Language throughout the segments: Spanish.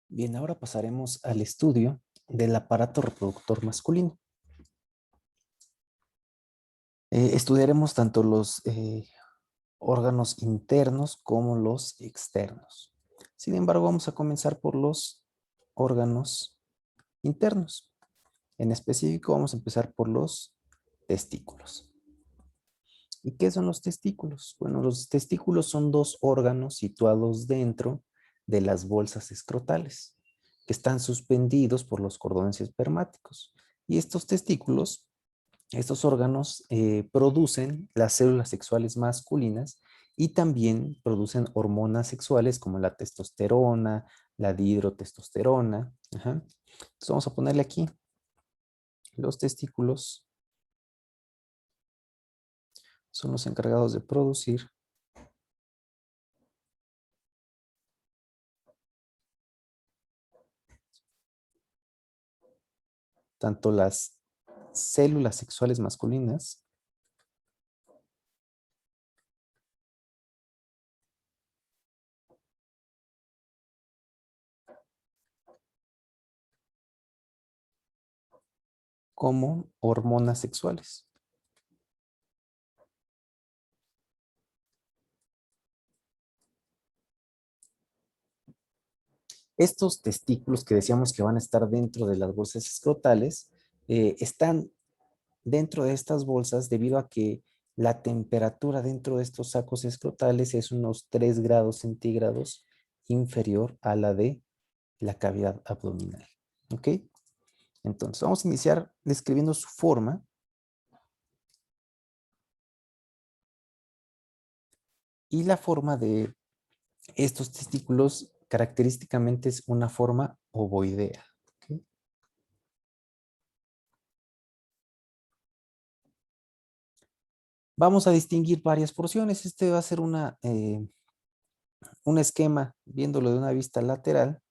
Bien, ahora pasaremos al estudio del aparato reproductor masculino. Estudiaremos tanto los órganos internos como los externos. Sin embargo, vamos a comenzar por los órganos internos. En específico, vamos a empezar por los testículos. ¿Y qué son los testículos? Bueno, los testículos son dos órganos situados dentro de las bolsas escrotales, que están suspendidos por los cordones espermáticos. Y estos testículos, estos órganos, producen las células sexuales masculinas y también producen hormonas sexuales como la testosterona, la dihidrotestosterona. Ajá. Entonces vamos a ponerle aquí los testículos son los encargados de producir tanto las células sexuales masculinas como hormonas sexuales. Estos testículos que decíamos que van a estar dentro de las bolsas escrotales, están dentro de estas bolsas debido a que la temperatura dentro de estos sacos escrotales es unos 3 grados centígrados inferior a la de la cavidad abdominal. ¿Ok? Entonces, vamos a iniciar describiendo su forma. Y la forma de estos testículos característicamente es una forma ovoidea. ¿Ok? Vamos a distinguir varias porciones. Este va a ser un esquema viéndolo de una vista lateral,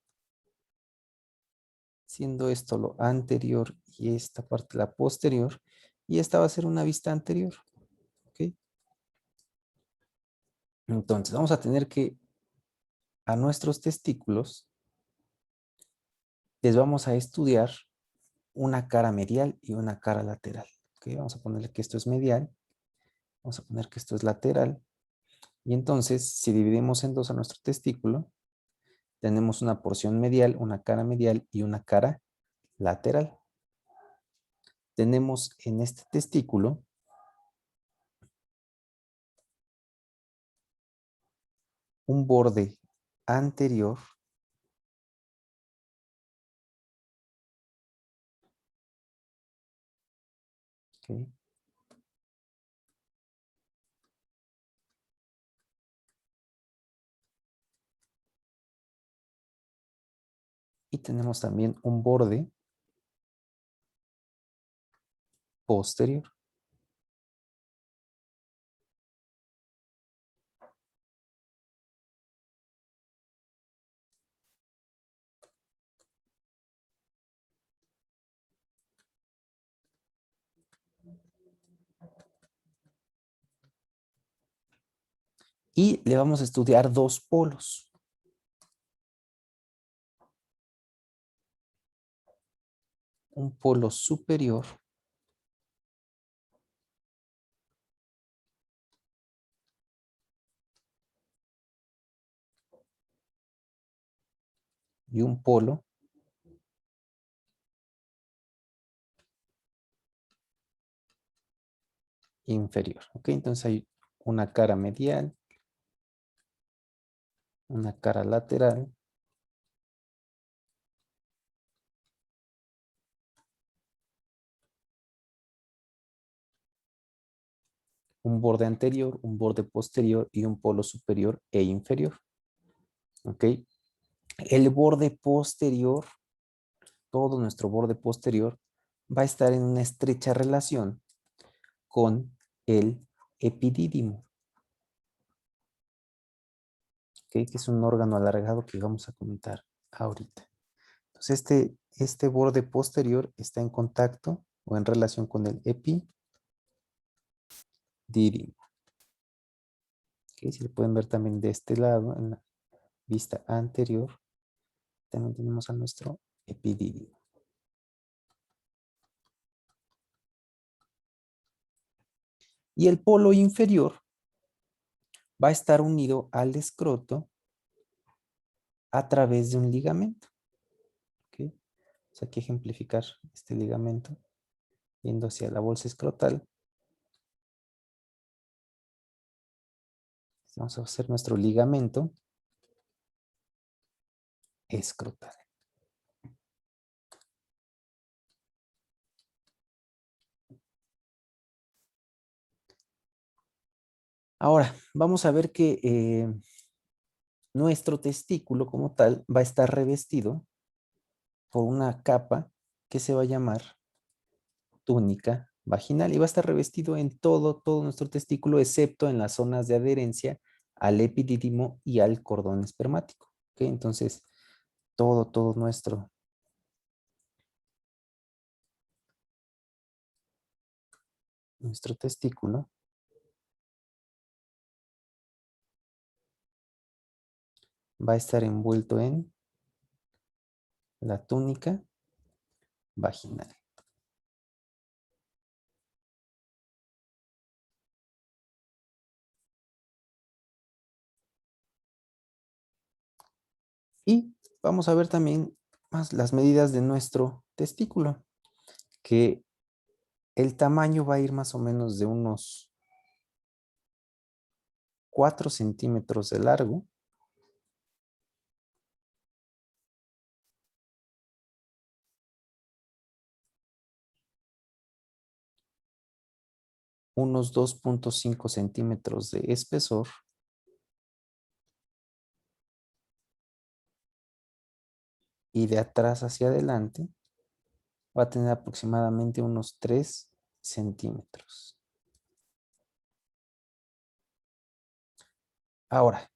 siendo esto lo anterior y esta parte la posterior. Y esta va a ser una vista anterior. ¿Ok? Entonces vamos a tener que a nuestros testículos les vamos a estudiar una cara medial y una cara lateral. ¿Ok? Vamos a ponerle que esto es medial. Vamos a poner que esto es lateral. Y entonces, si dividimos en dos a nuestro testículo, tenemos una porción medial, una cara medial y una cara lateral. Tenemos en este testículo un borde anterior ¿ok? Y tenemos también un borde posterior. Y le vamos a estudiar dos polos. Un polo superior y un polo inferior. ¿Ok? Entonces hay una cara medial, una cara lateral, un borde anterior, un borde posterior y un polo superior e inferior. ¿Ok? El borde posterior, todo nuestro borde posterior, va a estar en una estrecha relación con el epidídimo, ¿ok? Que es un órgano alargado que vamos a comentar ahorita. Entonces, este borde posterior está en contacto o en relación con el epidídimo. ¿Ok? Si lo pueden ver también de este lado, en la vista anterior, también tenemos a nuestro epidídimo. Y el polo inferior va a estar unido al escroto a través de un ligamento. ¿Okay? Vamos aquí a ejemplificar este ligamento yendo hacia la bolsa escrotal. Vamos a hacer nuestro ligamento escrotal. Ahora, vamos a ver que nuestro testículo como tal va a estar revestido por una capa que se va a llamar túnica vaginal y va a estar revestido en todo nuestro testículo, excepto en las zonas de adherencia al epidídimo y al cordón espermático. ¿Okay? Entonces, todo nuestro testículo va a estar envuelto en la túnica vaginal. Y vamos a ver también más las medidas de nuestro testículo, que el tamaño va a ir más o menos de unos 4 centímetros de largo, unos 2.5 centímetros de espesor y de atrás hacia adelante va a tener aproximadamente unos 3 centímetros. Ahora,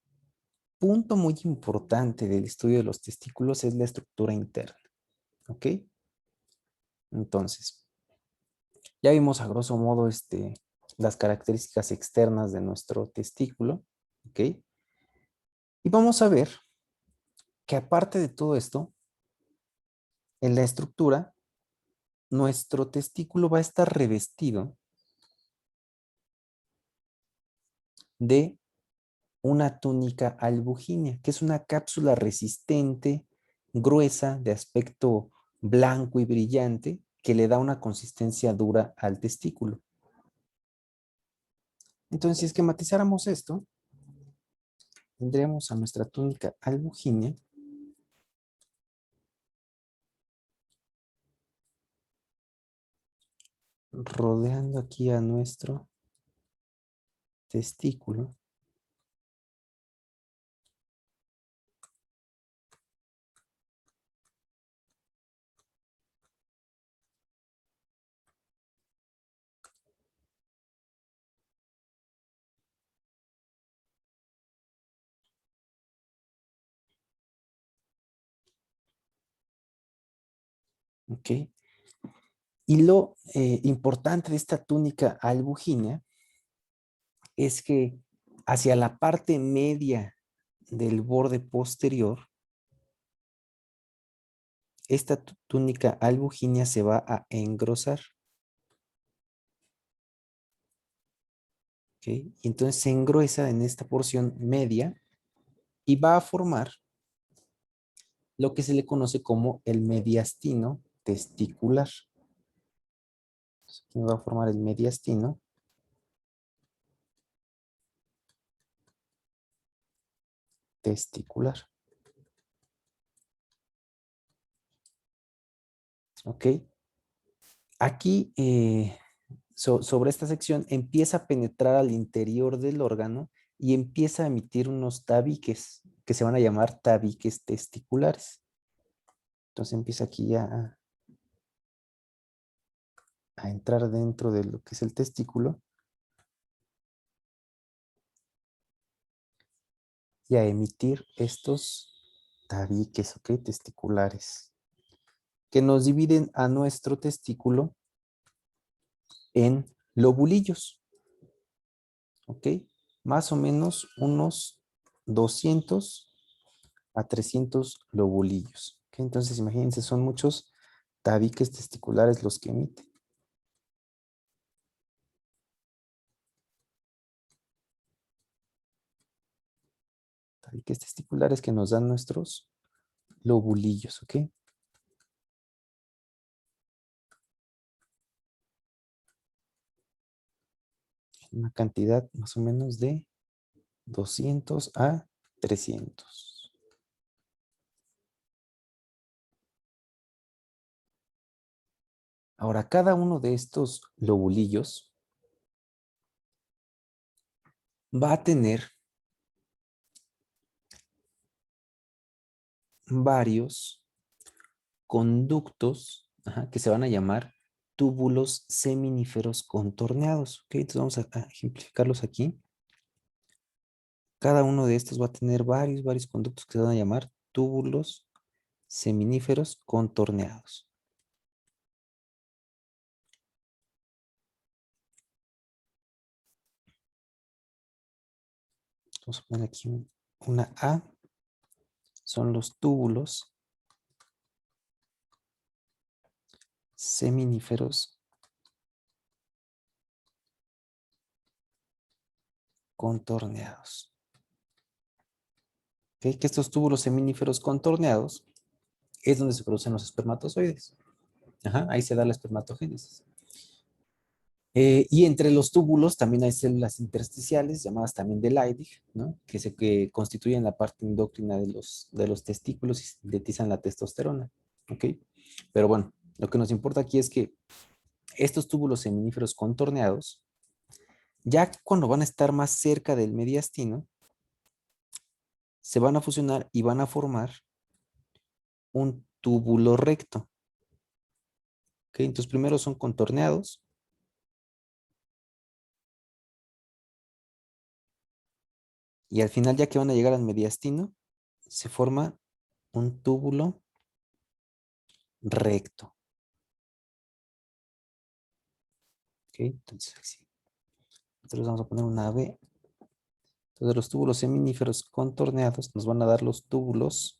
punto muy importante del estudio de los testículos es la estructura interna. ¿Ok? Entonces, ya vimos a grosso modo las características externas de nuestro testículo. ¿Ok? Y vamos a ver que aparte de todo esto, en la estructura, nuestro testículo va a estar revestido de una túnica albugínea, que es una cápsula resistente, gruesa, de aspecto blanco y brillante, que le da una consistencia dura al testículo. Entonces, si esquematizáramos esto, tendríamos a nuestra túnica albugínea rodeando aquí a nuestro testículo. ¿Ok? Y lo importante de esta túnica albugínea es que hacia la parte media del borde posterior, esta túnica albugínea se va a engrosar. ¿Okay? Y entonces se engruesa en esta porción media y va a formar lo que se le conoce como el mediastino testicular. Aquí va a formar el mediastino testicular. ¿Ok? Aquí, sobre esta sección, empieza a penetrar al interior del órgano y empieza a emitir unos tabiques que se van a llamar tabiques testiculares. Entonces empieza aquí ya a entrar dentro de lo que es el testículo y a emitir estos tabiques, ¿ok? Testiculares, que nos dividen a nuestro testículo en lobulillos, ¿ok? Más o menos unos 200 a 300 lobulillos. Entonces, imagínense, son muchos tabiques testiculares los que emite. Tabiques testiculares que nos dan nuestros lobulillos, ¿ok? Una cantidad más o menos de 200 a 300. Ahora, cada uno de estos lobulillos va a tener varios conductos, que se van a llamar túbulos seminíferos contorneados. ¿Ok? Entonces vamos a ejemplificarlos aquí. Cada uno de estos va a tener varios conductos que se van a llamar túbulos seminíferos contorneados. Vamos a poner aquí una A. Son los túbulos seminíferos contorneados. ¿Ok? Que estos túbulos seminíferos contorneados es donde se producen los espermatozoides. Ahí se da la espermatogénesis. Y entre los túbulos también hay células intersticiales, llamadas también de Leydig, ¿no? Que constituyen la parte endócrina de los testículos y sintetizan la testosterona. ¿Ok? Pero bueno, lo que nos importa aquí es que estos túbulos seminíferos contorneados, ya cuando van a estar más cerca del mediastino, se van a fusionar y van a formar un túbulo recto. ¿Ok? Entonces primero son contorneados. Y al final, ya que van a llegar al mediastino, se forma un túbulo recto. ¿Ok? Entonces, así. Nosotros vamos a poner una B. Entonces, los túbulos seminíferos contorneados nos van a dar los túbulos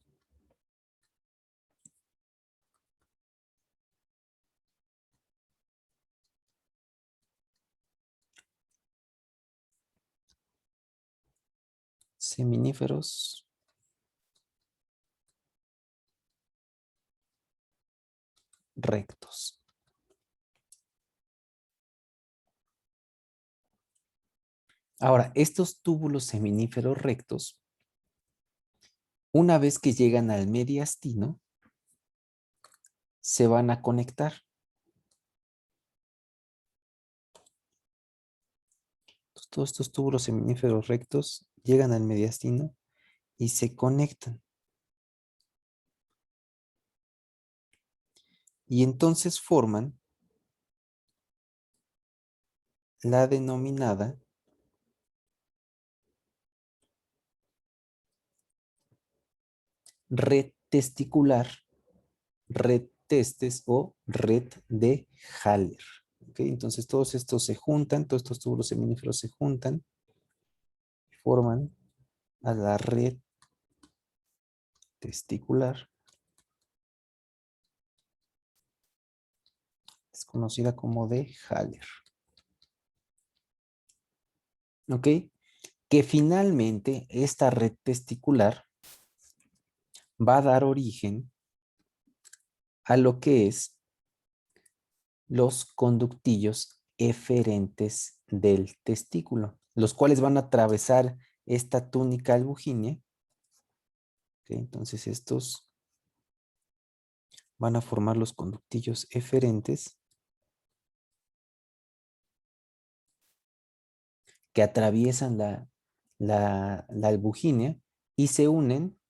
seminíferos rectos. Ahora, estos túbulos seminíferos rectos, una vez que llegan al mediastino, se van a conectar. Entonces, todos estos túbulos seminíferos rectos llegan al mediastino y se conectan. Y entonces forman la denominada red testicular, red testes o red de Haller. ¿Okay? Entonces todos estos se juntan, todos estos túbulos seminíferos se juntan y forman a la red testicular. Es conocida como de Haller. ¿Ok? Que finalmente esta red testicular va a dar origen a lo que es los conductillos eferentes del testículo, los cuales van a atravesar esta túnica albugínea. ¿Okay? Entonces estos van a formar los conductillos eferentes que atraviesan la albugínea y se unen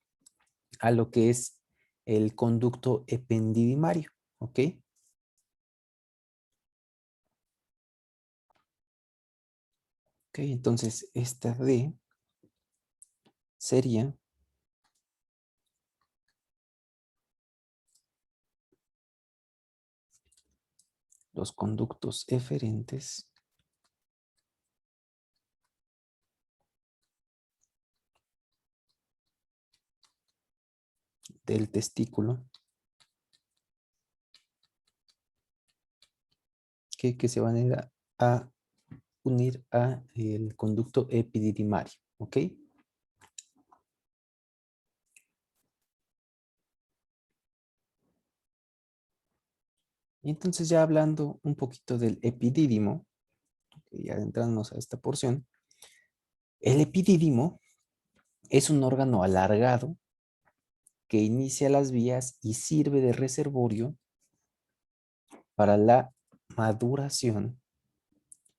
a lo que es el conducto ependidimario. ¿Ok? Ok, entonces esta D sería los conductos eferentes del testículo que se van a ir a unir a el conducto epididimario, ¿ok? Y entonces ya hablando un poquito del epidídimo, y adentrándonos a esta porción, el epidídimo es un órgano alargado que inicia las vías y sirve de reservorio para la maduración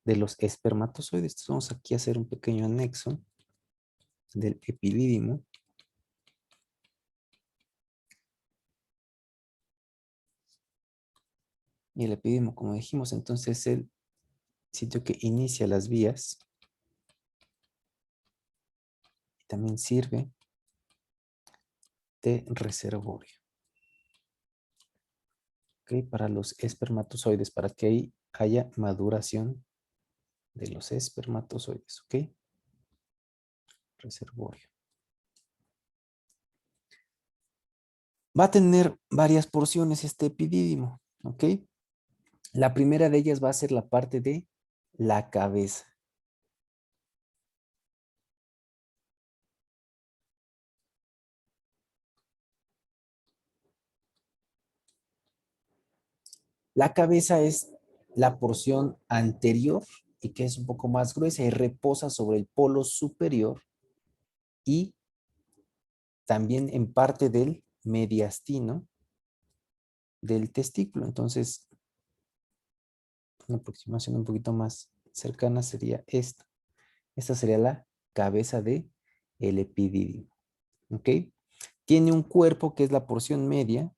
de los espermatozoides. Entonces vamos aquí a hacer un pequeño anexo del epidídimo. Y el epidídimo, como dijimos, entonces es el sitio que inicia las vías y también sirve de reservorio, ¿ok? Para los espermatozoides, para que ahí haya maduración de los espermatozoides, ¿ok? Reservorio. Va a tener varias porciones este epidídimo, ¿ok? La primera de ellas va a ser la parte de la cabeza. La cabeza es la porción anterior y que es un poco más gruesa y reposa sobre el polo superior y también en parte del mediastino del testículo. Entonces, una aproximación un poquito más cercana sería esta. Esta sería la cabeza de el epidídimo. ¿Ok? Tiene un cuerpo que es la porción media.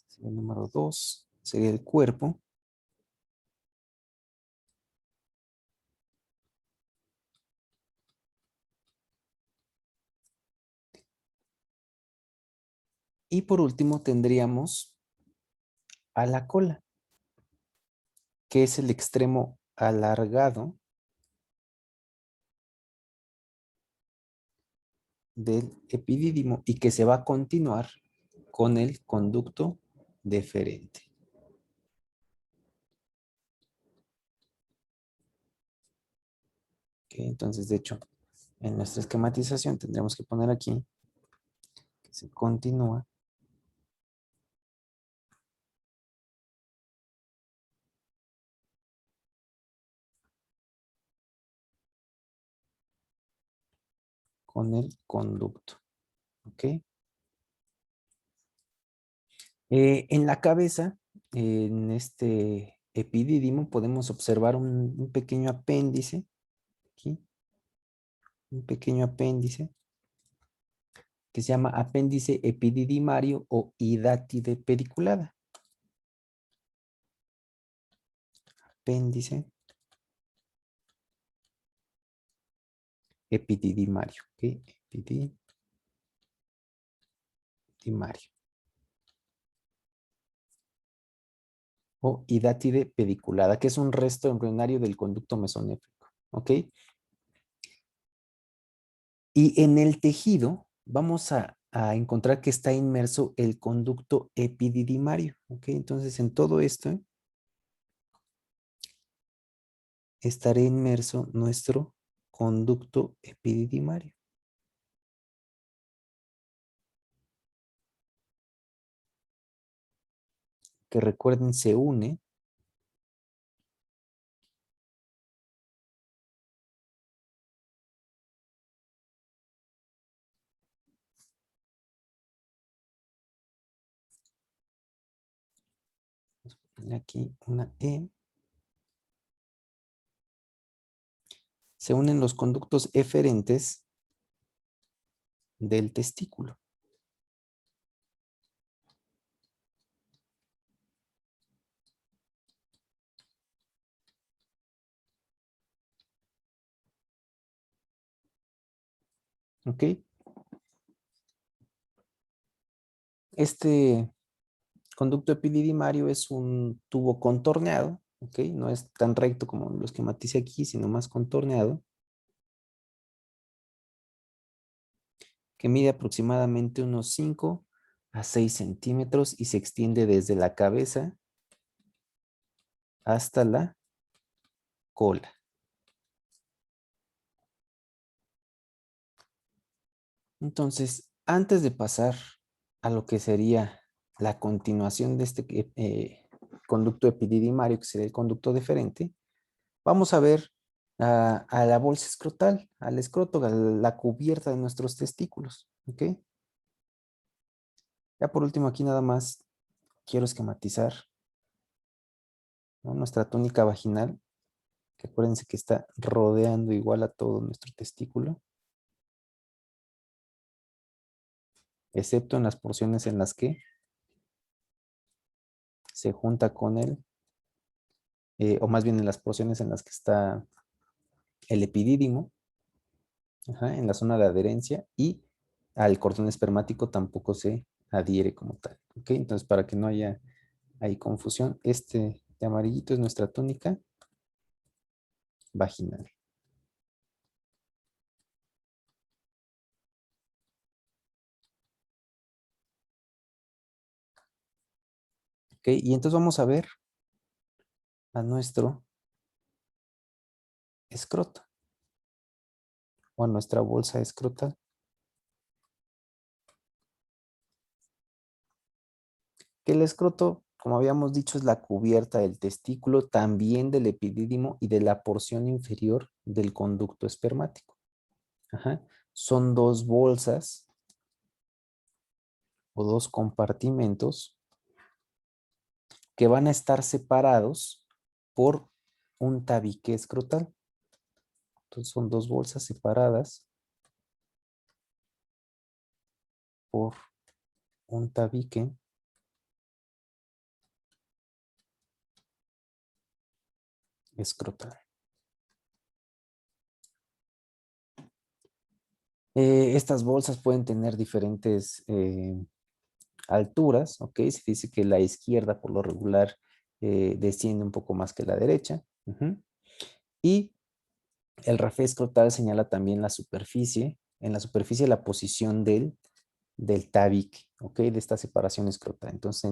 Sería el número 2. Sería el cuerpo. Y por último tendríamos a la cola, que es el extremo alargado del epidídimo y que se va a continuar con el conducto deferente. ¿Ok? Entonces, de hecho, en nuestra esquematización tendríamos que poner aquí que se continúa con el conducto. ¿Ok? En la cabeza, en este epidídimo, podemos observar un pequeño apéndice, aquí, un pequeño apéndice, que se llama apéndice epididimario o hidátide pediculada. Apéndice epididimario, ¿ok? Epididimario. O hidátide pediculada, que es un resto embrionario del conducto mesonéfrico, ¿ok? Y en el tejido vamos a encontrar que está inmerso el conducto epididimario, ¿ok? Entonces en todo esto estará inmerso nuestro conducto epididimario, que recuerden se une aquí una E, se unen los conductos eferentes del testículo. ¿Ok? Este conducto epididimario es un tubo contorneado, ¿ok? No es tan recto como lo esquematice aquí, sino más contorneado, que mide aproximadamente unos 5 a 6 centímetros y se extiende desde la cabeza hasta la cola. Entonces, antes de pasar a lo que sería la continuación de este conducto epididymario, que sería el conducto deferente, vamos a ver a la bolsa escrotal, al escroto, a la cubierta de nuestros testículos, ¿ok? Ya por último, aquí nada más quiero esquematizar, ¿no? Nuestra túnica vaginal, que acuérdense que está rodeando igual a todo nuestro testículo, excepto en las porciones en las que se junta con él, o más bien en las porciones en las que está el epidídimo, ajá, en la zona de adherencia, y al cordón espermático tampoco se adhiere como tal, ¿ok? Entonces, para que no haya ahí confusión, este de amarillito es nuestra túnica vaginal. ¿Ok? Y entonces vamos a ver a nuestro escroto o a nuestra bolsa escrotal. Que el escroto, como habíamos dicho, es la cubierta del testículo, también del epidídimo y de la porción inferior del conducto espermático. Ajá. Son dos bolsas o dos compartimentos que van a estar separados por un tabique escrotal. Entonces son dos bolsas separadas por un tabique escrotal. Estas bolsas pueden tener diferentes alturas, ¿ok? Se dice que la izquierda por lo regular desciende un poco más que la derecha. Y el rafé escrotal señala también la superficie, en la superficie la posición del tabique, ¿ok? De esta separación escrotal. Entonces,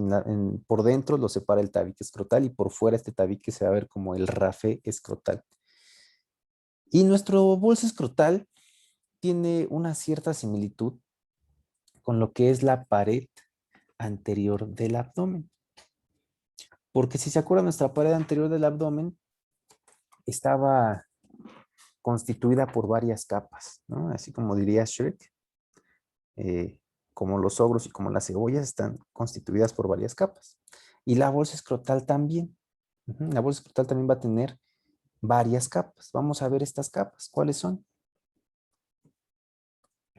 por dentro lo separa el tabique escrotal y por fuera este tabique se va a ver como el rafé escrotal. Y nuestro bolso escrotal tiene una cierta similitud con lo que es la pared anterior del abdomen. Porque si se acuerdan, nuestra pared anterior del abdomen estaba constituida por varias capas, ¿no? Así como diría Shrek, eh, como los ogros y como las cebollas están constituidas por varias capas. Y la bolsa escrotal también. La bolsa escrotal también va a tener varias capas. Vamos a ver estas capas. ¿Cuáles son?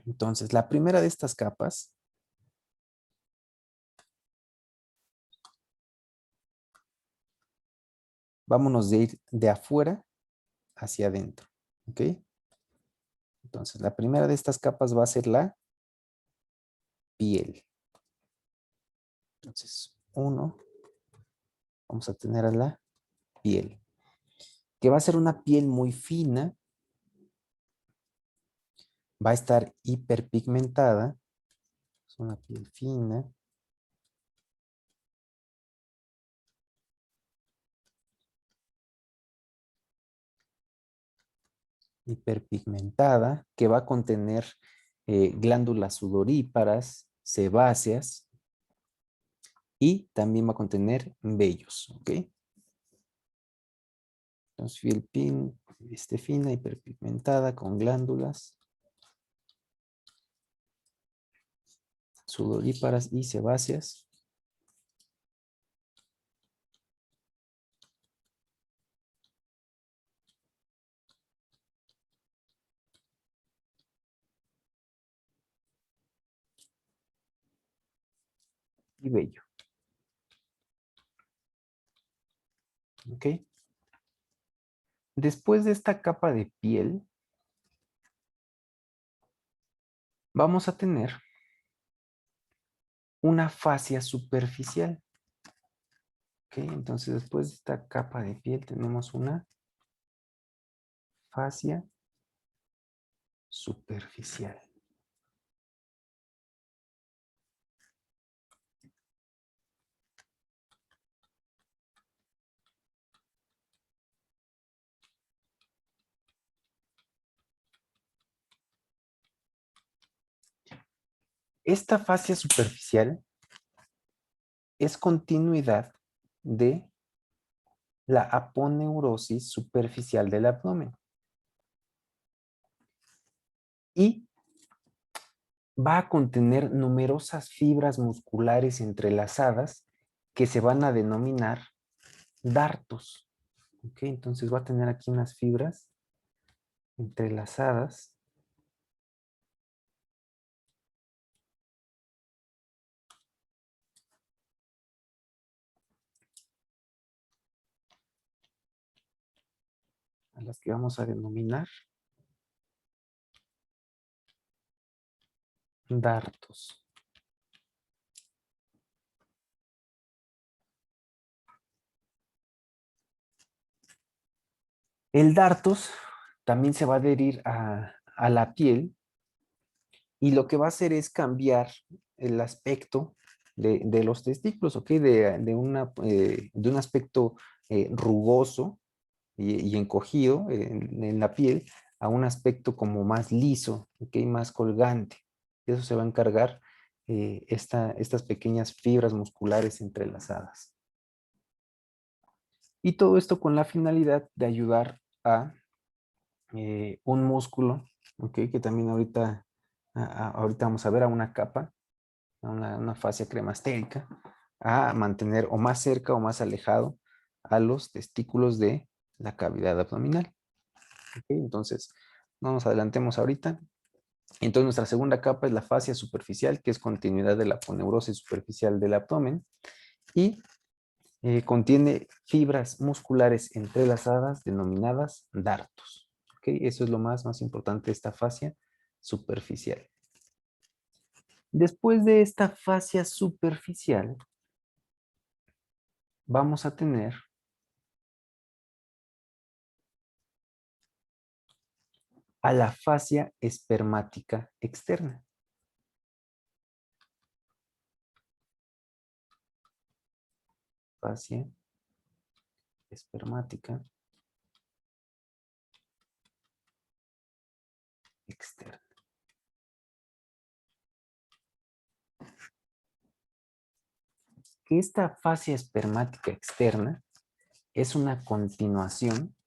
Entonces, la primera de estas capas, vámonos de ir de afuera hacia adentro. ¿Ok? Entonces, la primera de estas capas va a ser la piel. Entonces, vamos a tener a la piel, que va a ser una piel muy fina, va a estar hiperpigmentada, es una piel fina, hiperpigmentada, que va a contener glándulas sudoríparas, sebáceas y también va a contener vellos, ¿ok? Entonces, piel fina, hiperpigmentada, con glándulas sudoríparas y sebáceas. Y vello, ¿ok? Después de esta capa de piel, vamos a tener una fascia superficial. Ok, entonces después de esta capa de piel tenemos una fascia superficial. Esta fascia superficial es continuidad de la aponeurosis superficial del abdomen. Y va a contener numerosas fibras musculares entrelazadas que se van a denominar dartos. ¿Ok? Entonces va a tener aquí unas fibras entrelazadas a las que vamos a denominar dartos. El dartos también se va a adherir a la piel y lo que va a hacer es cambiar el aspecto de los testículos, ¿ok? De un aspecto rugoso y encogido en la piel a un aspecto como más liso, ¿ok? Más colgante. De eso se va a encargar estas pequeñas fibras musculares entrelazadas. Y todo esto con la finalidad de ayudar a un músculo, ¿ok? Que también ahorita vamos a ver a una capa, a una fascia cremastérica, a mantener o más cerca o más alejado a los testículos de la cavidad abdominal. ¿Okay? Entonces, no nos adelantemos ahorita. Entonces, nuestra segunda capa es la fascia superficial, que es continuidad de la aponeurosis superficial del abdomen y contiene fibras musculares entrelazadas denominadas dartos. ¿Okay? Eso es lo más importante de esta fascia superficial. Después de esta fascia superficial, vamos a tener a la fascia espermática externa. Fascia espermática externa. Que esta fascia espermática externa es una continuación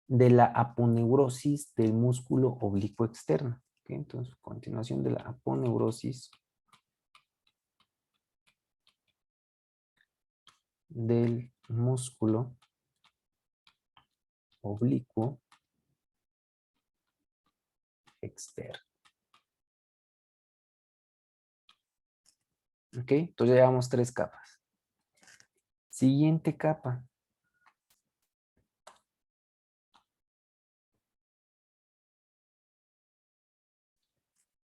de la aponeurosis del músculo oblicuo externo. ¿Okay? Entonces, continuación de la aponeurosis del músculo oblicuo externo. ¿Ok? Entonces ya llevamos 3 capas. Siguiente capa.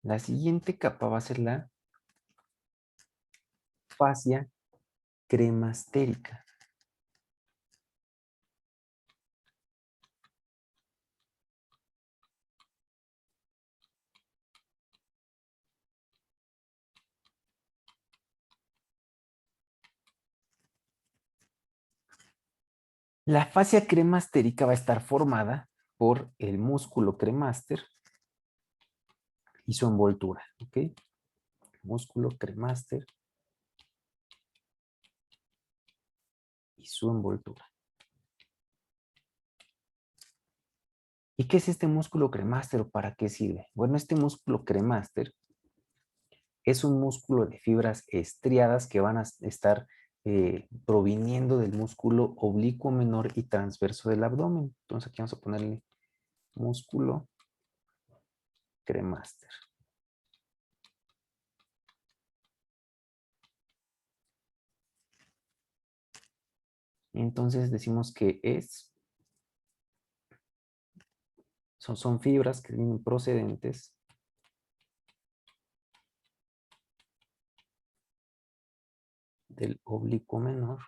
La siguiente capa va a ser la fascia cremastérica. La fascia cremastérica va a estar formada por el músculo cremaster y su envoltura. ¿Ok? Músculo cremaster y su envoltura. ¿Y qué es este músculo cremaster o para qué sirve? Bueno, este músculo cremaster es un músculo de fibras estriadas que van a estar proviniendo del músculo oblicuo menor y transverso del abdomen. Entonces aquí vamos a ponerle músculo cremaster. Entonces decimos que son fibras que vienen procedentes del oblicuo menor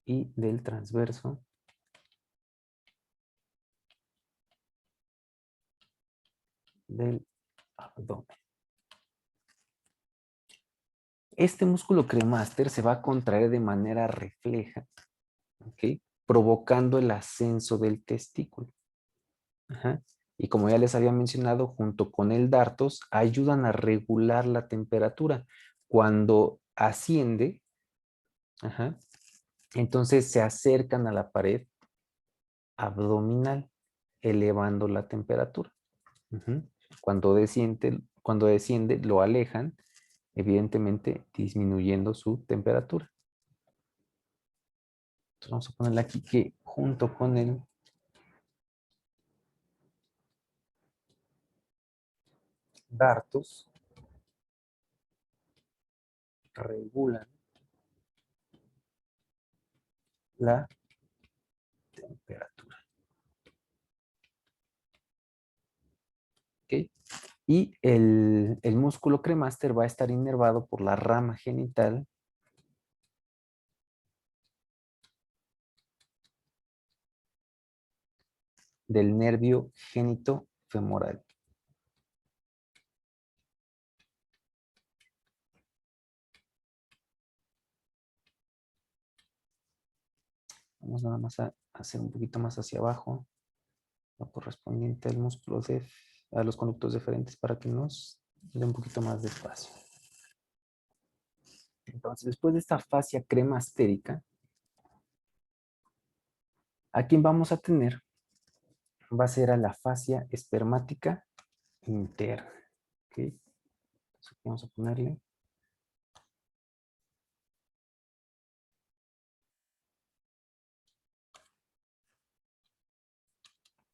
y del transverso del abdomen. Este músculo cremaster se va a contraer de manera refleja, ¿ok? Provocando el ascenso del testículo. Ajá. Y como ya les había mencionado, junto con el dartos, ayudan a regular la temperatura. Cuando asciende, ajá, entonces se acercan a la pared abdominal, elevando la temperatura. Ujú. Cuando desciende, lo alejan, evidentemente disminuyendo su temperatura. Entonces vamos a ponerle aquí que junto con el dartos regulan la temperatura. ¿Ok? Y el músculo cremaster va a estar inervado por la rama genital del nervio genitofemoral. Vamos nada más a hacer un poquito más hacia abajo, lo correspondiente al músculo a los conductos deferentes para que nos dé un poquito más de espacio. Entonces, después de esta fascia cremastérica, ¿a quién vamos a tener? Va a ser a la fascia espermática interna. ¿Ok? Entonces, aquí vamos a ponerle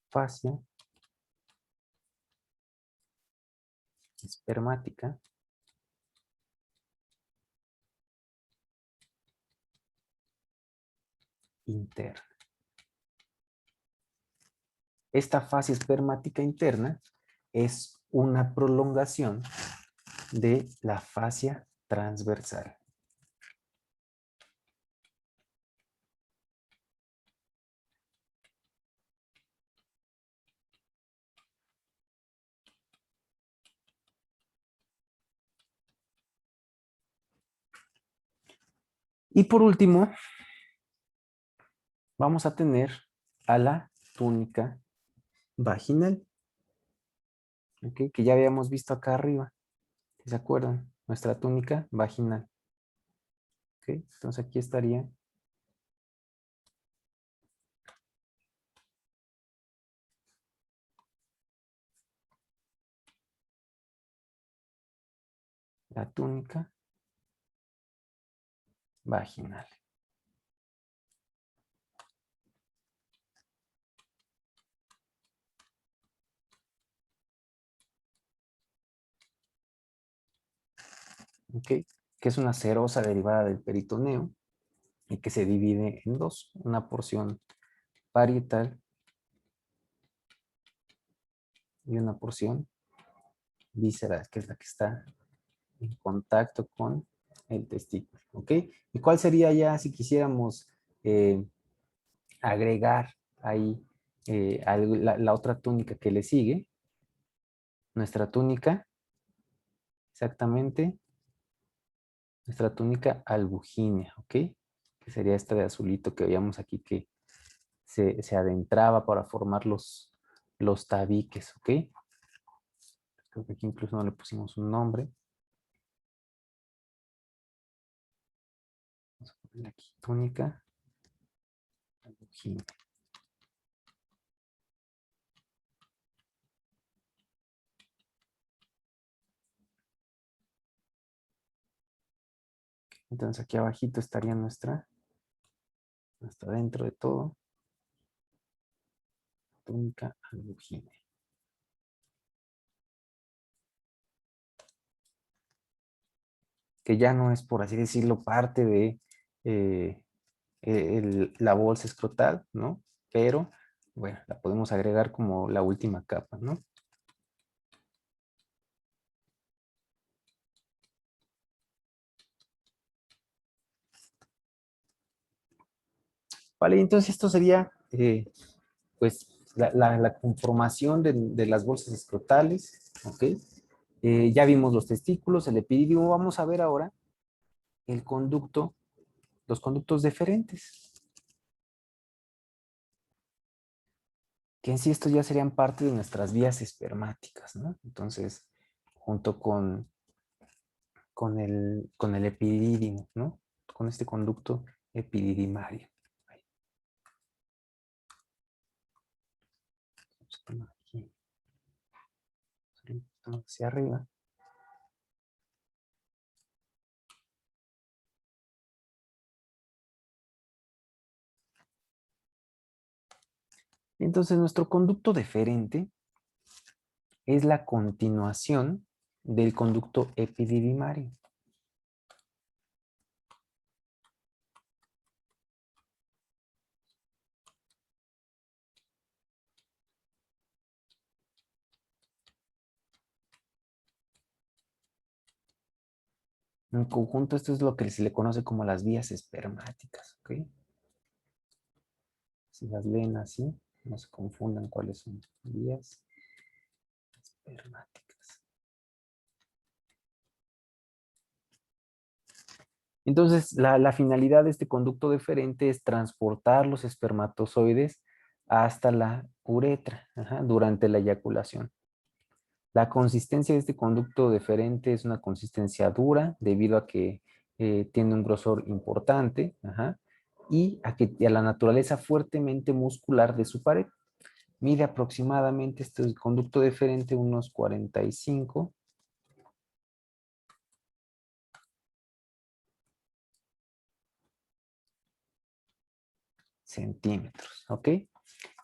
fascia espermática interna. Esta fascia espermática interna es una prolongación de la fascia transversal. Y por último, vamos a tener a la túnica vaginal, ¿ok? Que ya habíamos visto acá arriba, ¿se acuerdan? Nuestra túnica vaginal. ¿Ok? Entonces aquí estaría la túnica vaginal. ¿Ok? Que es una serosa derivada del peritoneo y que se divide en dos, una porción parietal y una porción visceral, que es la que está en contacto con el testículo, ¿ok? ¿Y cuál sería ya si quisiéramos agregar ahí la otra túnica que le sigue? Nuestra túnica, exactamente, nuestra túnica albugínea, ¿ok? Que sería esta de azulito que veíamos aquí que se adentraba para formar los tabiques, ¿ok? Creo que aquí incluso no le pusimos un nombre. Vamos a ponerle aquí túnica albugínea. Entonces aquí abajito estaría hasta dentro de todo, túnica albugínea. Que ya no es, por así decirlo, parte de la bolsa escrotal, ¿no? Pero, bueno, la podemos agregar como la última capa, ¿no? Vale, entonces esto sería, pues, la conformación de las bolsas escrotales, ¿ok? Ya vimos los testículos, el epidídimo. Vamos a ver ahora el conducto, los conductos deferentes, que en sí estos ya serían parte de nuestras vías espermáticas, ¿no? Entonces, junto con el epidídimo, ¿no? Con este conducto epididimario. Vamos a poner aquí, hacia arriba. Entonces, nuestro conducto deferente es la continuación del conducto epididimario. En conjunto, esto es lo que se le conoce como las vías espermáticas, ¿ok? Si las leen así, no se confundan cuáles son vías espermáticas. Entonces, la finalidad de este conducto deferente es transportar los espermatozoides hasta la uretra, durante la eyaculación. La consistencia de este conducto deferente es una consistencia dura debido a que tiene un grosor importante, y a la naturaleza fuertemente muscular de su pared. Mide aproximadamente este conducto deferente unos 45 centímetros, ¿ok?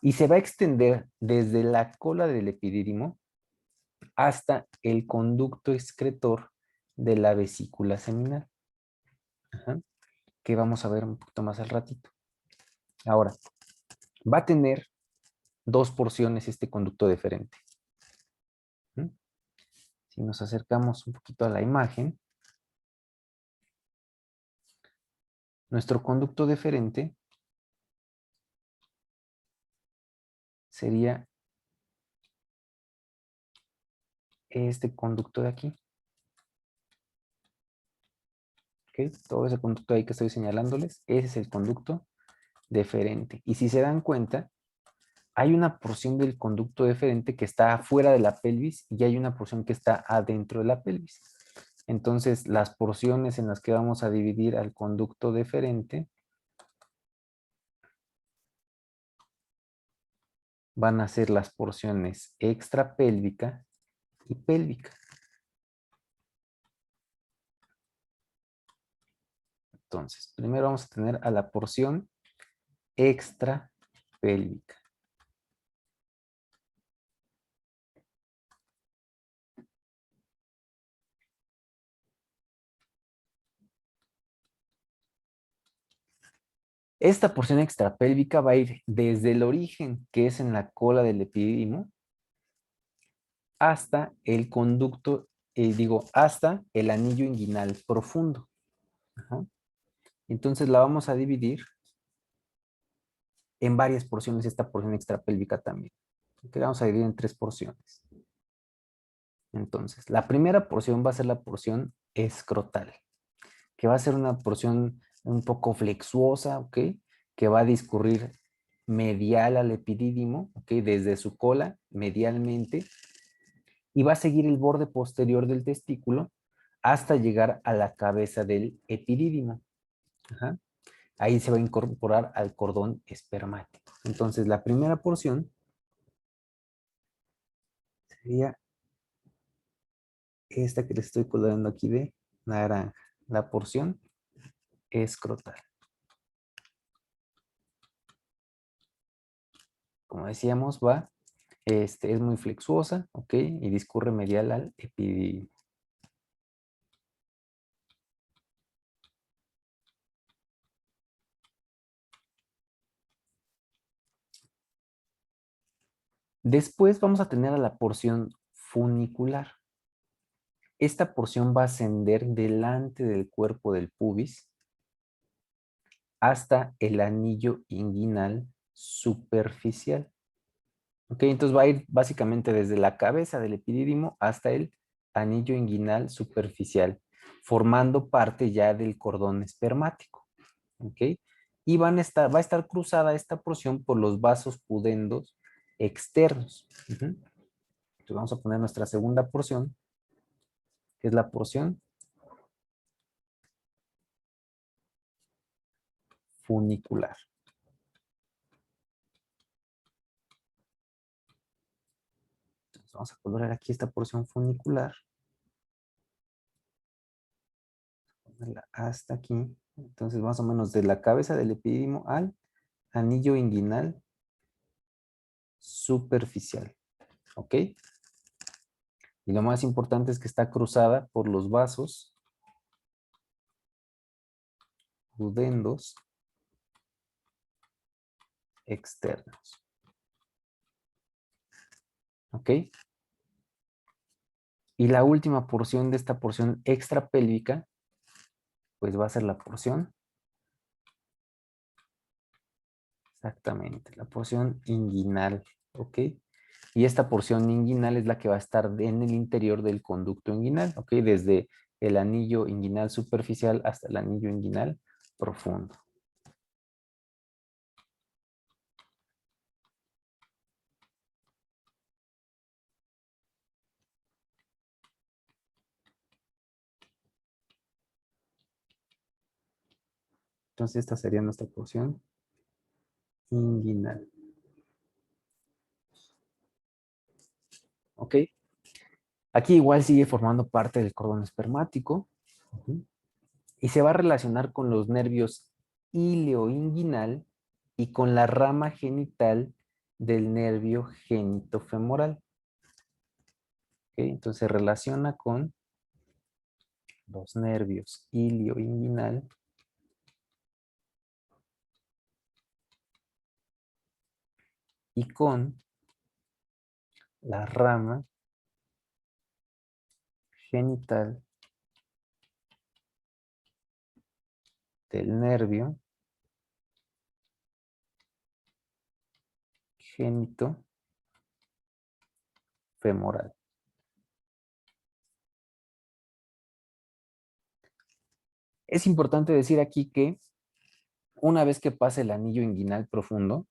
Y se va a extender desde la cola del epidídimo hasta el conducto excretor de la vesícula seminal, que vamos a ver un poquito más al ratito. Ahora, va a tener dos porciones este conducto deferente. Si nos acercamos un poquito a la imagen, nuestro conducto deferente sería este conducto de aquí. ¿Okay? Todo ese conducto ahí que estoy señalándoles, ese es el conducto deferente. Y si se dan cuenta, hay una porción del conducto deferente que está afuera de la pelvis y hay una porción que está adentro de la pelvis. Entonces, las porciones en las que vamos a dividir al conducto deferente van a ser las porciones extrapélvica y pélvica. Entonces, primero vamos a tener a la porción extrapélvica. Esta porción extrapélvica va a ir desde el origen, que es en la cola del epidídimo, hasta el conducto, hasta el anillo inguinal profundo. Entonces la vamos a dividir en varias porciones, esta porción extrapélvica también. La vamos a dividir en tres porciones. Entonces, la primera porción va a ser la porción escrotal, que va a ser una porción un poco flexuosa, ¿ok? Que va a discurrir medial al epidídimo, ¿ok? Desde su cola, medialmente, y va a seguir el borde posterior del testículo hasta llegar a la cabeza del epidídimo. Ahí se va a incorporar al cordón espermático. Entonces, la primera porción sería esta que les estoy colorando aquí de naranja, la porción escrotal. Como decíamos, es muy flexuosa, ¿ok? Y discurre medial al epidídimo. Después vamos a tener a la porción funicular. Esta porción va a ascender delante del cuerpo del pubis hasta el anillo inguinal superficial. ¿Ok? Entonces va a ir básicamente desde la cabeza del epidídimo hasta el anillo inguinal superficial, formando parte ya del cordón espermático. ¿Ok? Y va a estar cruzada esta porción por los vasos pudendos externos. Entonces vamos a poner nuestra segunda porción, que es la porción funicular. Entonces vamos a colorar aquí esta porción funicular. Ponerla hasta aquí. Entonces más o menos de la cabeza del epidídimo al anillo inguinal superficial. ¿Ok? Y lo más importante es que está cruzada por los vasos pudendos externos. ¿Ok? Y la última porción de esta porción extrapélvica, pues va a ser la porción, exactamente, la porción inguinal. ¿Ok? Y esta porción inguinal es la que va a estar en el interior del conducto inguinal. ¿Ok? Desde el anillo inguinal superficial hasta el anillo inguinal profundo. Entonces esta sería nuestra porción inguinal. ¿Ok? Aquí igual sigue formando parte del cordón espermático. Y se va a relacionar con los nervios ilioinguinal y con la rama genital del nervio genitofemoral. ¿Ok? Entonces se relaciona con los nervios ilioinguinal y con la rama genital del nervio genitofemoral. Es importante decir aquí que una vez que pase el anillo inguinal profundo,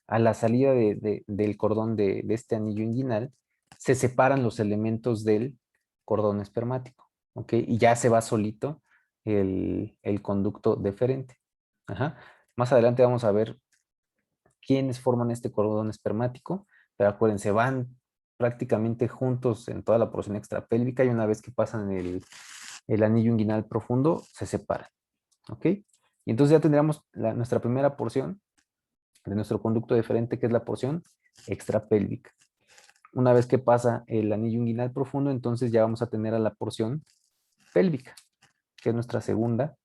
a la salida del cordón de este anillo inguinal, se separan los elementos del cordón espermático, ¿ok? Y ya se va solito el conducto deferente. Ajá. Más adelante vamos a ver quiénes forman este cordón espermático, pero acuérdense, van prácticamente juntos en toda la porción extrapélvica y una vez que pasan el anillo inguinal profundo, se separan, ¿ok? Y entonces ya tendríamos nuestra primera porción de nuestro conducto deferente, que es la porción extrapélvica. Una vez que pasa el anillo inguinal profundo, entonces ya vamos a tener a la porción pélvica, que es nuestra segunda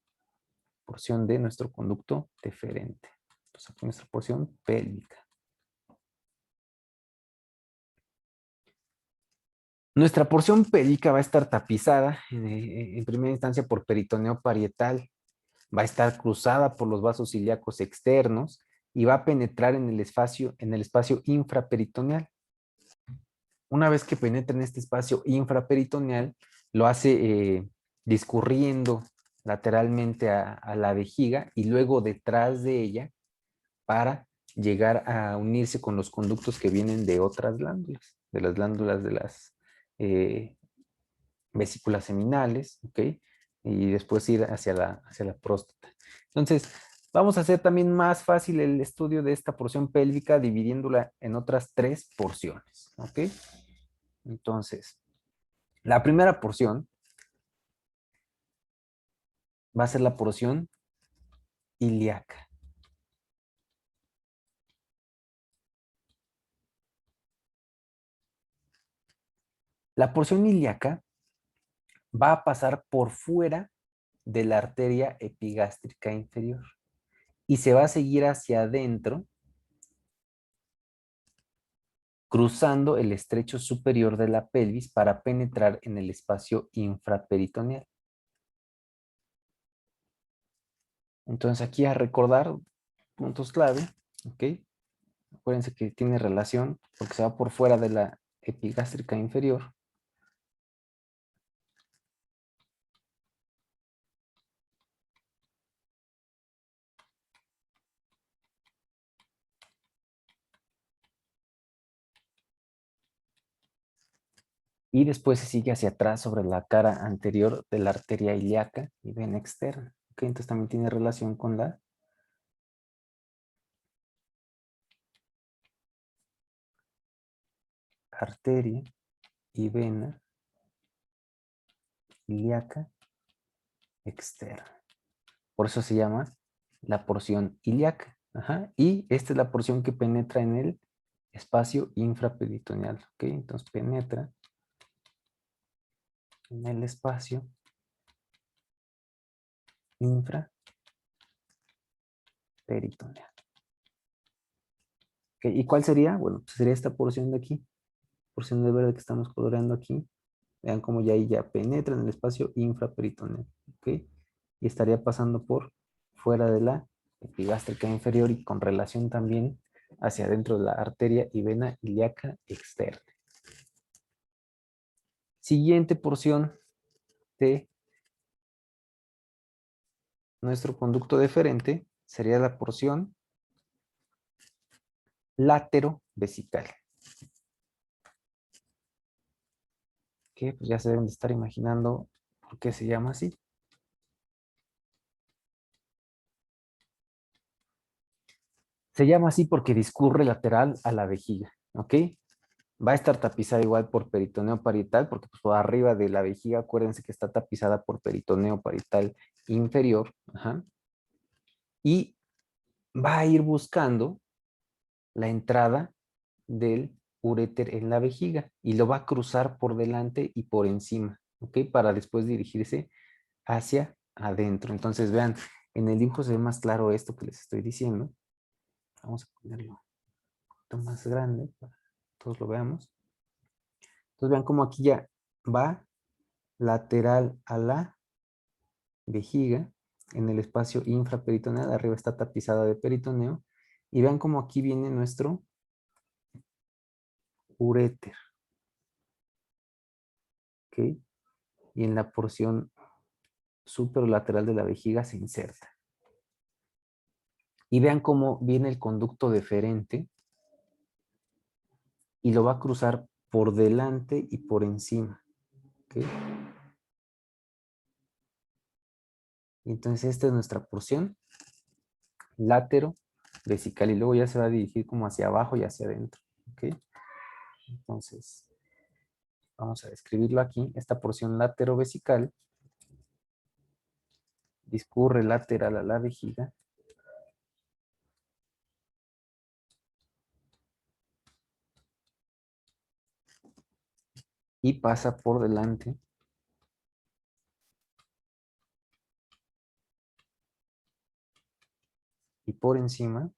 porción de nuestro conducto deferente. Entonces aquí nuestra porción pélvica. Nuestra porción pélvica va a estar tapizada en primera instancia por peritoneo parietal, va a estar cruzada por los vasos ilíacos externos y va a penetrar en el espacio infraperitoneal. Una vez que penetra en este espacio infraperitoneal, lo hace discurriendo lateralmente a la vejiga y luego detrás de ella para llegar a unirse con los conductos que vienen de otras glándulas, de las glándulas de las eh, vesículas seminales, ¿ok? Y después ir hacia la próstata. Entonces, vamos a hacer también más fácil el estudio de esta porción pélvica dividiéndola en otras 3 porciones, ¿ok? Entonces, la primera porción va a ser la porción ilíaca. La porción ilíaca va a pasar por fuera de la arteria epigástrica inferior y se va a seguir hacia adentro, cruzando el estrecho superior de la pelvis para penetrar en el espacio infraperitoneal. Entonces aquí a recordar puntos clave, ¿ok? Acuérdense que tiene relación porque se va por fuera de la epigástrica inferior. Y después se sigue hacia atrás sobre la cara anterior de la arteria ilíaca y vena externa. ¿Ok? Entonces también tiene relación con la arteria y vena ilíaca externa. Por eso se llama la porción ilíaca. Ajá. Y esta es la porción que penetra en el espacio infraperitoneal. ¿Ok? Entonces penetra en el espacio infraperitoneal. ¿Ok? ¿Y cuál sería? Bueno, pues sería esta porción de aquí. Porción de verde que estamos coloreando aquí. Vean cómo ya ahí ya penetra en el espacio infraperitoneal. ¿Ok? Y estaría pasando por fuera de la epigástrica inferior y con relación también hacia adentro de la arteria y vena ilíaca externa. Siguiente porción de nuestro conducto deferente sería la porción látero-vesical. Que pues ya se deben de estar imaginando por qué se llama así. Se llama así porque discurre lateral a la vejiga, ¿ok? Va a estar tapizada igual por peritoneo parietal, porque pues, por arriba de la vejiga, acuérdense que está tapizada por peritoneo parietal inferior. Ajá. Y va a ir buscando la entrada del uréter en la vejiga y lo va a cruzar por delante y por encima, ¿ok? Para después dirigirse hacia adentro. Entonces vean, en el dibujo se ve más claro esto que les estoy diciendo. Vamos a ponerlo un poquito más grande para que todos lo veamos. Entonces vean cómo aquí ya va lateral a la vejiga en el espacio infraperitoneal. Arriba está tapizada de peritoneo. Y vean cómo aquí viene nuestro uréter. ¿Ok? Y en la porción superlateral de la vejiga se inserta. Y vean cómo viene el conducto deferente y lo va a cruzar por delante y por encima. ¿Ok? Entonces esta es nuestra porción látero vesical y luego ya se va a dirigir como hacia abajo y hacia adentro. ¿Ok? Entonces vamos a describirlo aquí. Esta porción látero vesical discurre lateral a la vejiga y pasa por delante y por encima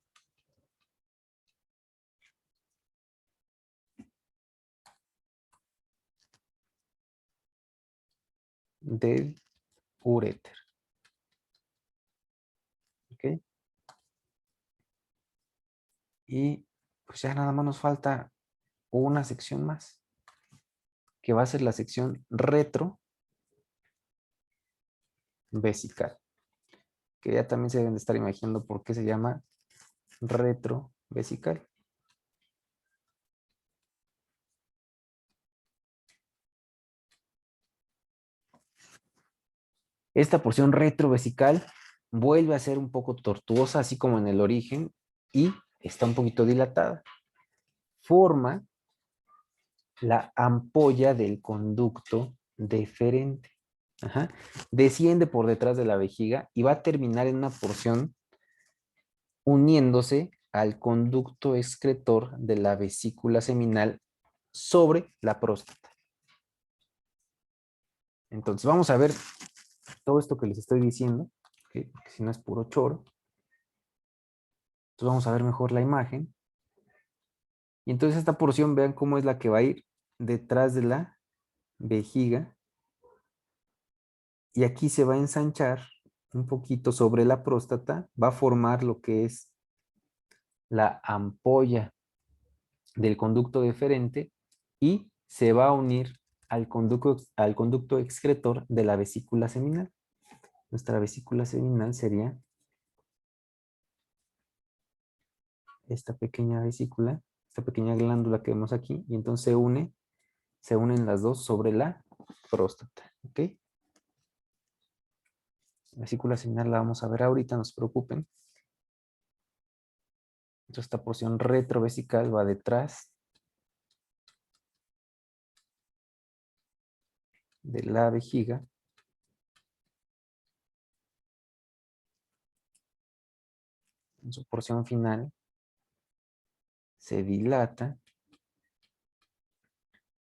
del uréter. ¿Ok? Y pues ya nada más nos falta una sección más, que va a ser la sección retrovesical, que ya también se deben de estar imaginando por qué se llama retrovesical. Esta porción retrovesical vuelve a ser un poco tortuosa, así como en el origen, y está un poquito dilatada. Forma la ampolla del conducto deferente. Ajá. Desciende por detrás de la vejiga y va a terminar en una porción uniéndose al conducto excretor de la vesícula seminal sobre la próstata. Entonces vamos a ver todo esto que les estoy diciendo, ¿okay? Porque si no es puro choro. Entonces vamos a ver mejor la imagen. Y entonces esta porción, vean cómo es la que va a ir detrás de la vejiga. Y aquí se va a ensanchar un poquito sobre la próstata, va a formar lo que es la ampolla del conducto deferente y se va a unir al conducto excretor de la vesícula seminal. Nuestra vesícula seminal sería esta pequeña vesícula, esta pequeña glándula que vemos aquí, y entonces se unen las dos sobre la próstata, ¿ok? La vesícula seminal la vamos a ver ahorita, no se preocupen. Entonces esta porción retrovesical va detrás de la vejiga. En su porción final se dilata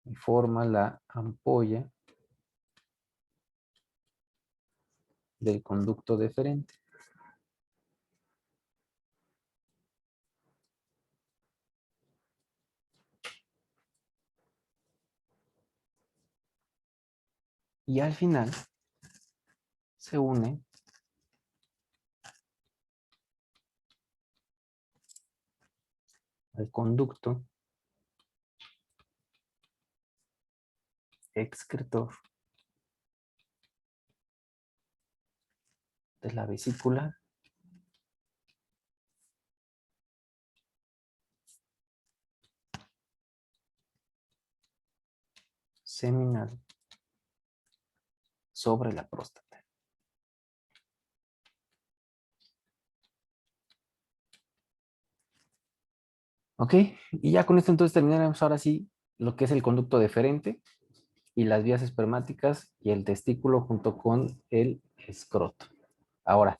y forma la ampolla del conducto deferente. Y al final se une al conducto excretor de la vesícula seminal sobre la próstata. ¿Ok? Y ya con esto entonces terminaremos ahora sí lo que es el conducto deferente y las vías espermáticas y el testículo junto con el escroto. Ahora,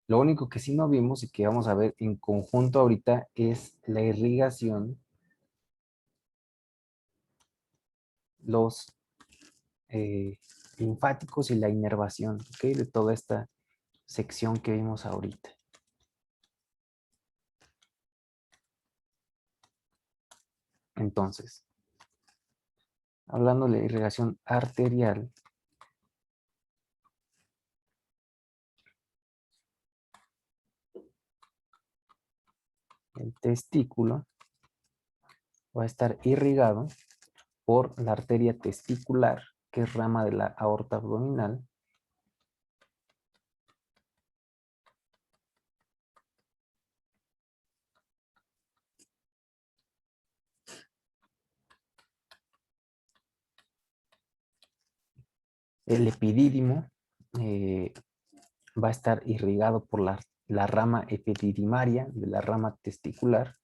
lo único que sí no vimos y que vamos a ver en conjunto ahorita es la irrigación, los linfáticos y la inervación, ¿ok? De toda esta sección que vimos ahorita. Entonces, hablando de la irrigación arterial, el testículo va a estar irrigado por la arteria testicular, que es rama de la aorta abdominal, el epidídimo va a estar irrigado por la rama epididimaria de la rama testicular,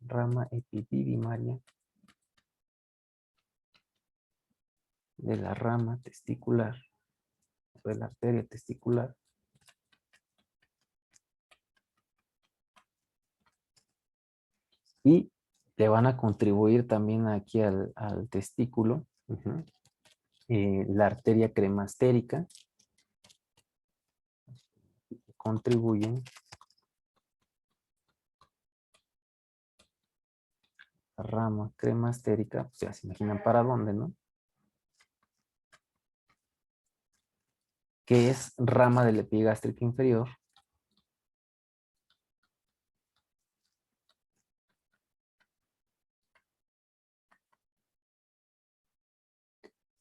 rama epididimaria de la rama testicular, de la arteria testicular, y le van a contribuir también aquí al testículo, la arteria cremastérica, contribuyen la rama cremastérica, pues ya se imaginan para dónde, ¿no? Que es rama del epigástrico inferior,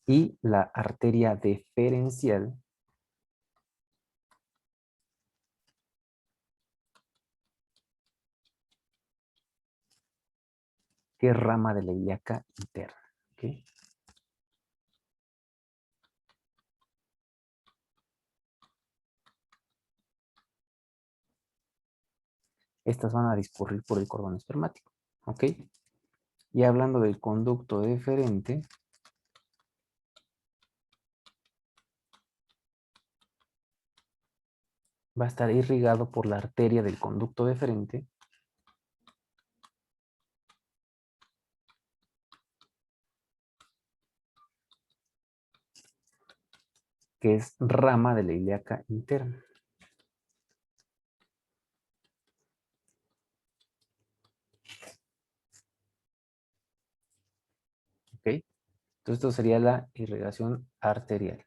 y la arteria deferencial, que es rama de la ilíaca interna. ¿Okay? Estas van a discurrir por el cordón espermático. ¿Ok? Y hablando del conducto deferente, va a estar irrigado por la arteria del conducto deferente, que es rama de la ilíaca interna. ¿Ok? Entonces esto sería la irrigación arterial.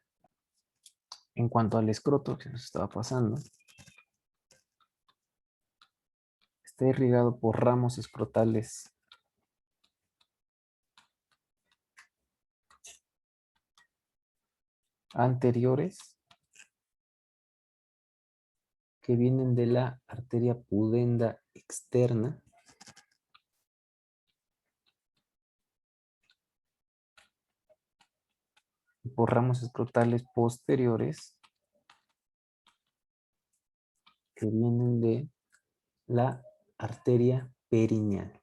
En cuanto al escroto, que nos estaba pasando, está irrigado por ramos escrotales anteriores que vienen de la arteria pudenda externa y por ramos escrotales posteriores que vienen de la arteria perineal.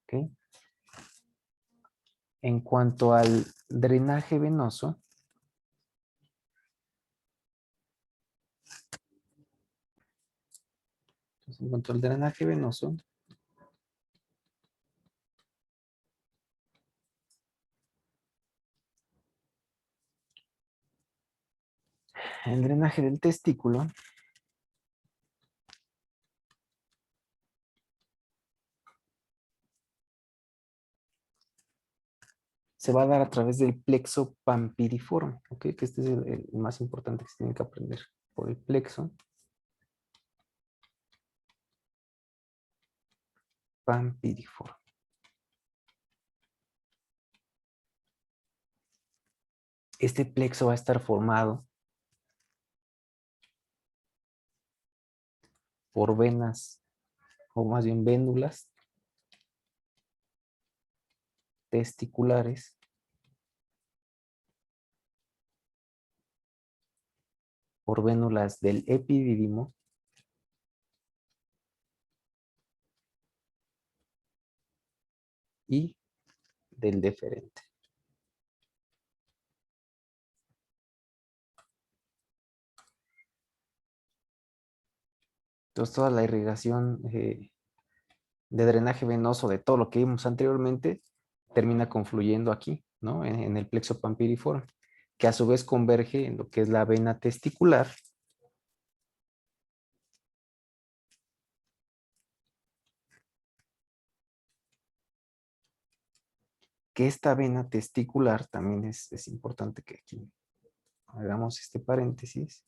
¿Ok? En cuanto al drenaje venoso, entonces, en cuanto al drenaje venoso, el drenaje del testículo se va a dar a través del plexo pampiriforme, ¿ok? Que este es el más importante que se tiene que aprender. Por el plexo pampiriforme. Este plexo va a estar formado por venas, o más bien vénulas testiculares, por vénulas del epidídimo y del deferente. Entonces toda la irrigación de drenaje venoso de todo lo que vimos anteriormente termina confluyendo aquí, ¿no? En el plexo pampiriforme, que a su vez converge en lo que es la vena testicular, que esta vena testicular también es importante que aquí hagamos este paréntesis.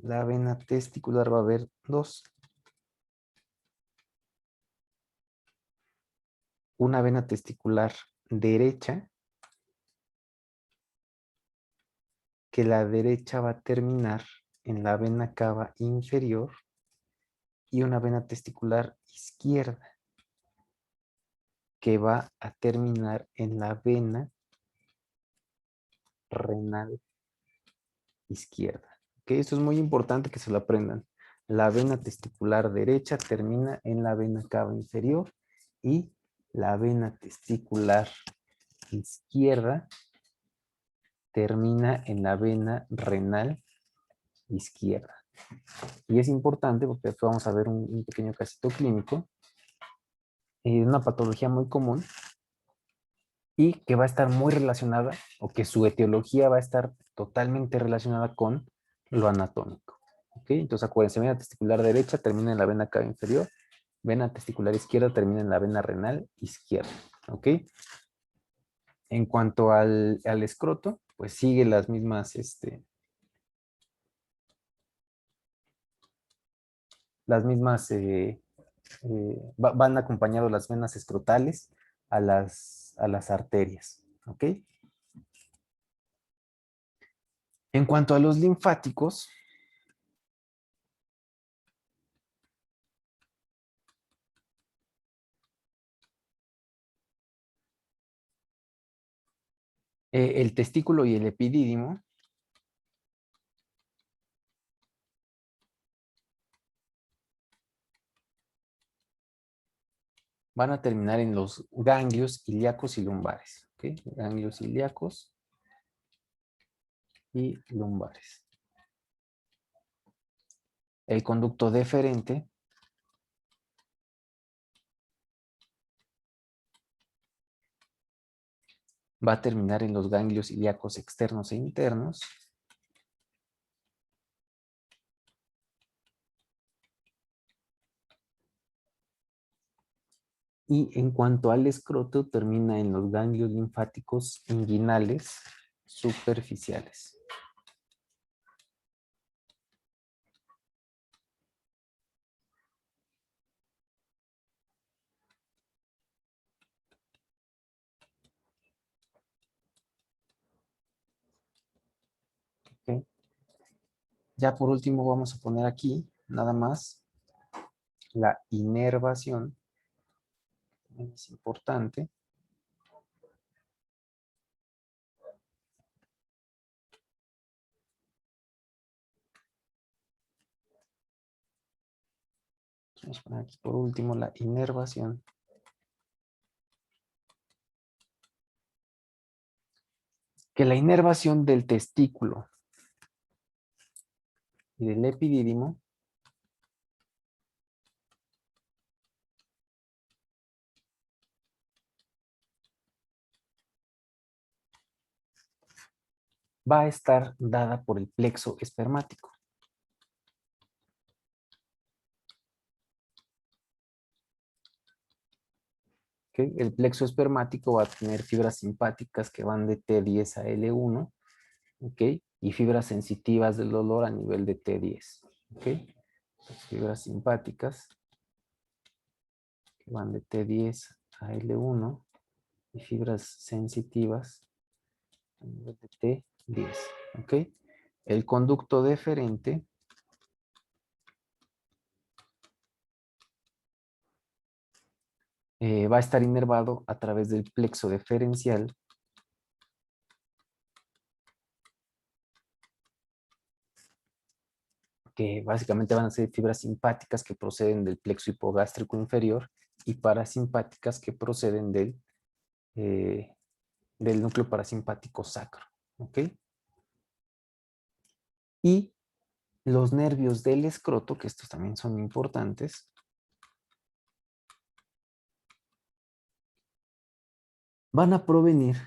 La vena testicular va a haber dos. Una vena testicular derecha, que la derecha va a terminar en la vena cava inferior, y una vena testicular izquierda, que va a terminar en la vena renal izquierda. ¿Ok? Esto es muy importante que se lo aprendan. La vena testicular derecha termina en la vena cava inferior y la vena testicular izquierda termina en la vena renal izquierda. Y es importante porque después vamos a ver un pequeño casito clínico, una patología muy común y que va a estar muy relacionada, o que su etiología va a estar totalmente relacionada con lo anatómico. ¿Ok? Entonces acuérdense, vena testicular derecha termina en la vena cava inferior, vena testicular izquierda termina en la vena renal izquierda. ¿Ok? En cuanto al escroto, pues sigue las mismas, van acompañados las venas escrotales a las arterias. ¿Ok? En cuanto a los linfáticos, el testículo y el epidídimo van a terminar en los ganglios ilíacos y lumbares. ¿Okay? Ganglios ilíacos y lumbares. El conducto deferente va a terminar en los ganglios ilíacos externos e internos. Y en cuanto al escroto, termina en los ganglios linfáticos inguinales superficiales. ¿Ok? Ya por último vamos a poner aquí nada más la inervación. Es importante. Vamos a poner aquí por último la inervación. Que la inervación del testículo y del epidídimo va a estar dada por el plexo espermático. ¿Okay? El plexo espermático va a tener fibras simpáticas que van de T10 a L1, ¿okay? Y fibras sensitivas del dolor a nivel de T10. ¿Okay? Fibras simpáticas que van de T10 a L1 y fibras sensitivas a nivel de T10. ¿Okay? El conducto deferente va a estar inervado a través del plexo deferencial que básicamente van a ser fibras simpáticas que proceden del plexo hipogástrico inferior y parasimpáticas que proceden del núcleo parasimpático sacro. ¿Ok? Y los nervios del escroto, que estos también son importantes, van a provenir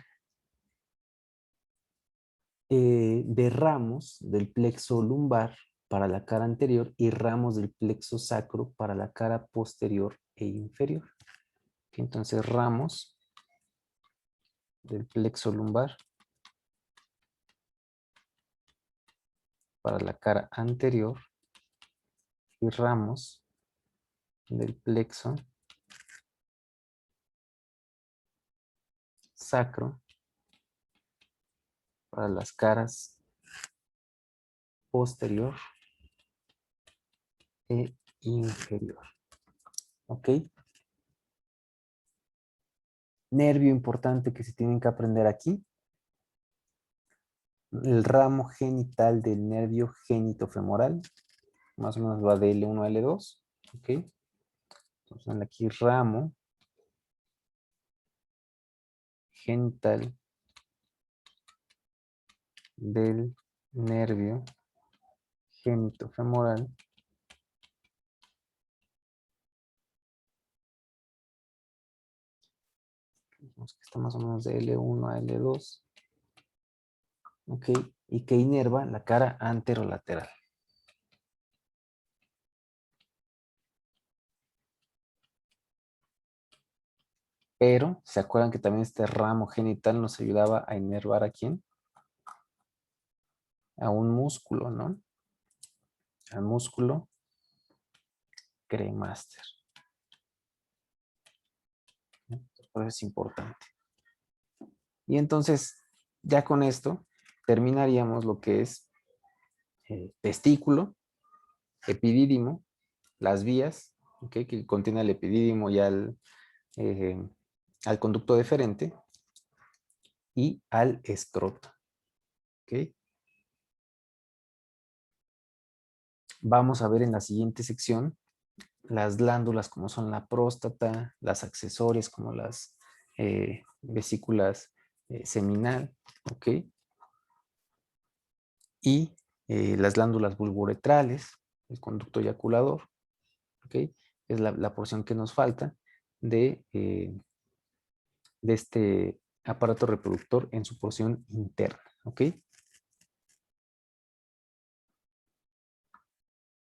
de ramos del plexo lumbar para la cara anterior y ramos del plexo sacro para la cara posterior e inferior. Entonces, ramos del plexo lumbar para la cara anterior y ramos del plexo sacro para las caras posterior e inferior. ¿Ok? Nervio importante que se tienen que aprender aquí. El ramo genital del nervio genitofemoral. Más o menos va de L1 a L2. ¿Ok? Entonces aquí ramo genital del nervio genitofemoral. Digamos que está más o menos de L1 a L2. ¿Ok? Y que inerva la cara anterolateral. Pero, ¿se acuerdan que también este ramo genital nos ayudaba a inervar a quién? A un músculo, ¿no? Al músculo cremaster. Por eso es importante. Y entonces, ya con esto, terminaríamos lo que es testículo, epidídimo, las vías, ¿okay? Que contiene el epidídimo y al conducto deferente y al escroto. ¿Okay? Vamos a ver en la siguiente sección las glándulas como son la próstata, las accesorias como las vesículas seminal, ¿ok? Y las glándulas bulboretrales, el conducto eyaculador, ¿ok? Es la porción que nos falta de este aparato reproductor en su porción interna, ¿ok?